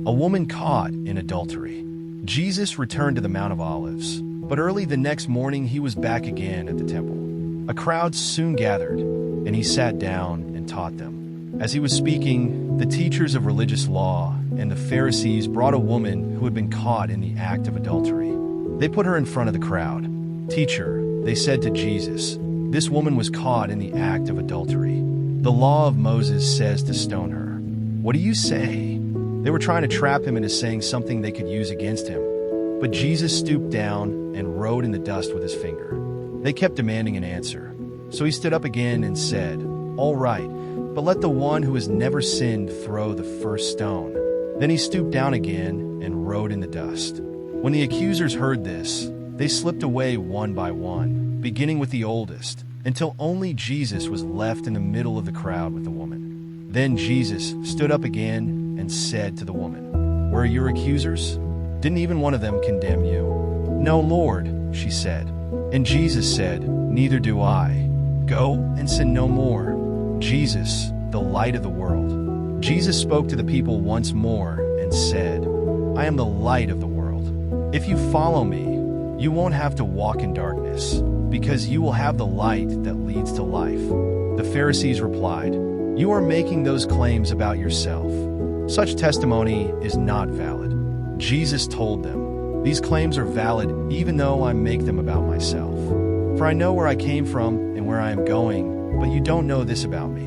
A woman caught in adultery. Jesus returned to the Mount of Olives, but early the next morning he was back again at the temple. A crowd soon gathered, and he sat down and taught them. As he was speaking, the teachers of religious law and the Pharisees brought a woman who had been caught in the act of adultery. They put her in front of the crowd. "Teacher," they said to Jesus, "this woman was caught in the act of adultery. The law of Moses says to stone her. What do you say?" They were trying to trap him into saying something they could use against him. But Jesus stooped down and wrote in the dust with his finger. They kept demanding an answer. So he stood up again and said, "All right, but let the one who has never sinned throw the first stone." Then he stooped down again and wrote in the dust. When the accusers heard this, they slipped away one by one, beginning with the oldest, until only Jesus was left in the middle of the crowd with the woman. Then Jesus stood up again and said to the woman, "Where are your accusers? Didn't even one of them condemn you?" "No, Lord," she said. And Jesus said, "Neither do I. Go and sin no more." Jesus, the light of the world. Jesus spoke to the people once more and said, "I am the light of the world. If you follow me, you won't have to walk in darkness, because you will have the light that leads to life." The Pharisees replied, "You are making those claims about yourself. Such testimony is not valid." Jesus told them, "These claims are valid even though I make them about myself. For I know where I came from and where I am going, but you don't know this about me.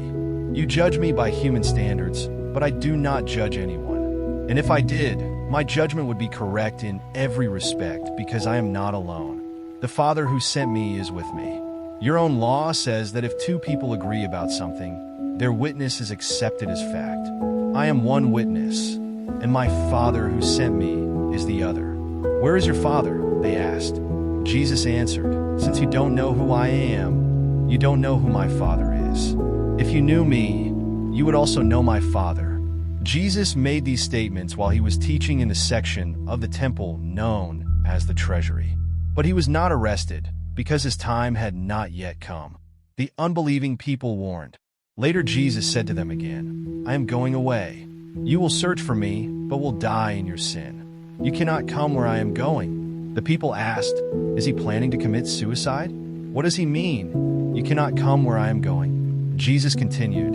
You judge me by human standards, but I do not judge anyone. And if I did, my judgment would be correct in every respect because I am not alone. The Father who sent me is with me. Your own law says that if two people agree about something, their witness is accepted as fact. I am one witness, and my Father who sent me is the other." "Where is your Father?" they asked. Jesus answered, "Since you don't know who I am, you don't know who my Father is. If you knew me, you would also know my Father." Jesus made these statements while he was teaching in the section of the temple known as the treasury. But he was not arrested because his time had not yet come. The unbelieving people warned. Later Jesus said to them again, "I am going away. You will search for me, but will die in your sin. You cannot come where I am going." The people asked, "Is he planning to commit suicide? What does he mean? You cannot come where I am going." Jesus continued,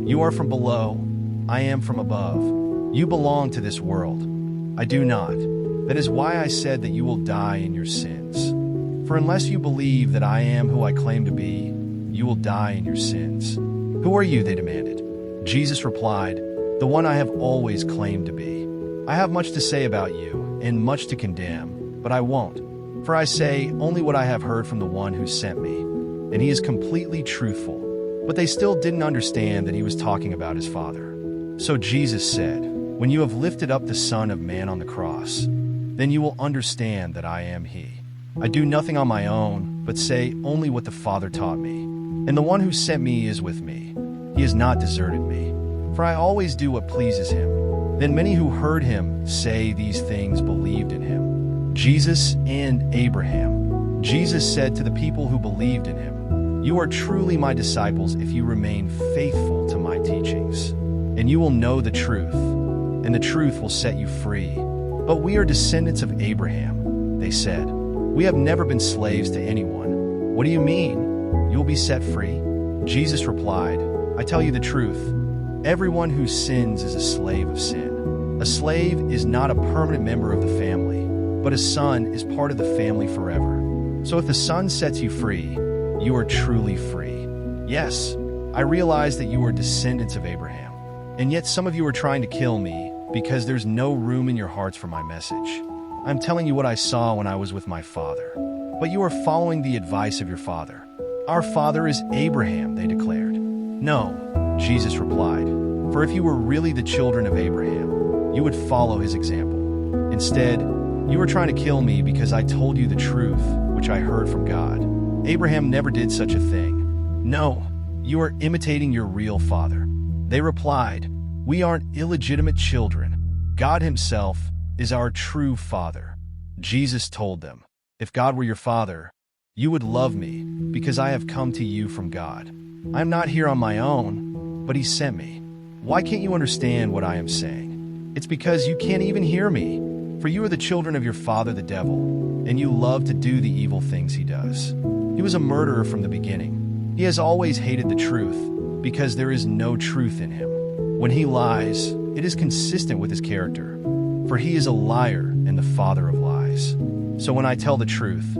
"You are from below, I am from above. You belong to this world. I do not. That is why I said that you will die in your sins. For unless you believe that I am who I claim to be, you will die in your sins." "Who are you?" they demanded. Jesus replied, "The one I have always claimed to be. I have much to say about you, and much to condemn, but I won't. For I say only what I have heard from the one who sent me, and he is completely truthful." But they still didn't understand that he was talking about his Father. So Jesus said, "When you have lifted up the Son of Man on the cross, then you will understand that I am he. I do nothing on my own, but say only what the Father taught me. And the one who sent me is with me. He has not deserted me, for I always do what pleases him." Then many who heard him say these things believed in him. Jesus and Abraham. Jesus said to the people who believed in him, "You are truly my disciples if you remain faithful to my teachings. And you will know the truth, and the truth will set you free." "But we are descendants of Abraham," they said. "We have never been slaves to anyone. What do you mean? You will be set free?" Jesus replied, "I tell you the truth. Everyone who sins is a slave of sin. A slave is not a permanent member of the family, but a son is part of the family forever. So if the Son sets you free, you are truly free. Yes, I realize that you are descendants of Abraham, and yet some of you are trying to kill me because there's no room in your hearts for my message. I'm telling you what I saw when I was with my father. But you are following the advice of your father." "Our father is Abraham," they declared. "No," Jesus replied, "for if you were really the children of Abraham, you would follow his example. Instead, you are trying to kill me because I told you the truth, which I heard from God. Abraham never did such a thing. No, you are imitating your real father." They replied, "We aren't illegitimate children. God himself is our true father." Jesus told them, "If God were your father, you would love me because I have come to you from God. I am not here on my own, but he sent me. Why can't you understand what I am saying? It's because you can't even hear me. For you are the children of your father the devil, and you love to do the evil things he does. He was a murderer from the beginning. He has always hated the truth, because there is no truth in him. When he lies, it is consistent with his character, for he is a liar and the father of lies. So when I tell the truth,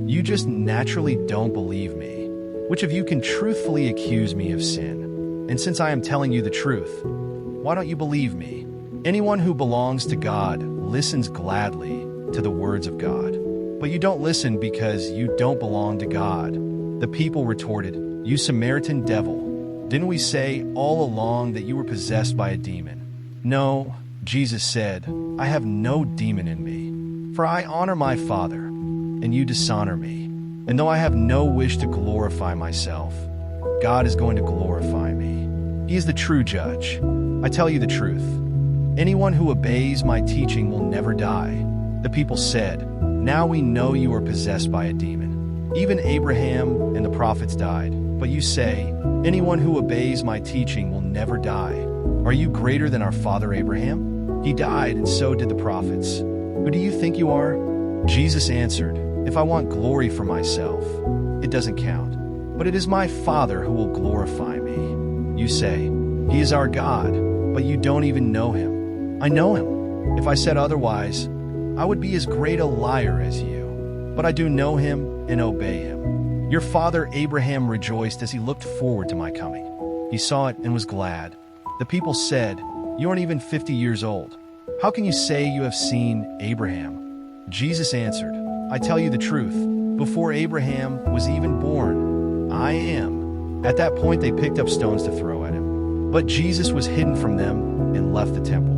you just naturally don't believe me. Which of you can truthfully accuse me of sin? And since I am telling you the truth, why don't you believe me? Anyone who belongs to God listens gladly to the words of God. But you don't listen because you don't belong to God. The people retorted, "You Samaritan devil, didn't we say all along that you were possessed by a demon?" "No," Jesus said, "I have no demon in me. For I honor my Father, and you dishonor me. And though I have no wish to glorify myself, God is going to glorify me. He is the true judge. I tell you the truth. Anyone who obeys my teaching will never die." The people said, "Now we know you are possessed by a demon. Even Abraham and the prophets died, but you say, anyone who obeys my teaching will never die. Are you greater than our father Abraham? He died, and so did the prophets. Who do you think you are?" Jesus answered, "If I want glory for myself, it doesn't count. But it is my Father who will glorify me. You say, He is our God, but you don't even know Him. I know Him. If I said otherwise, I would be as great a liar as you. But I do know Him and obey Him. Your father Abraham rejoiced as he looked forward to my coming. He saw it and was glad." The people said, "You aren't even 50 years old. How can you say you have seen Abraham?" Jesus answered, "I tell you the truth. Before Abraham was even born, I am." At that point, they picked up stones to throw at him. But Jesus was hidden from them and left the temple.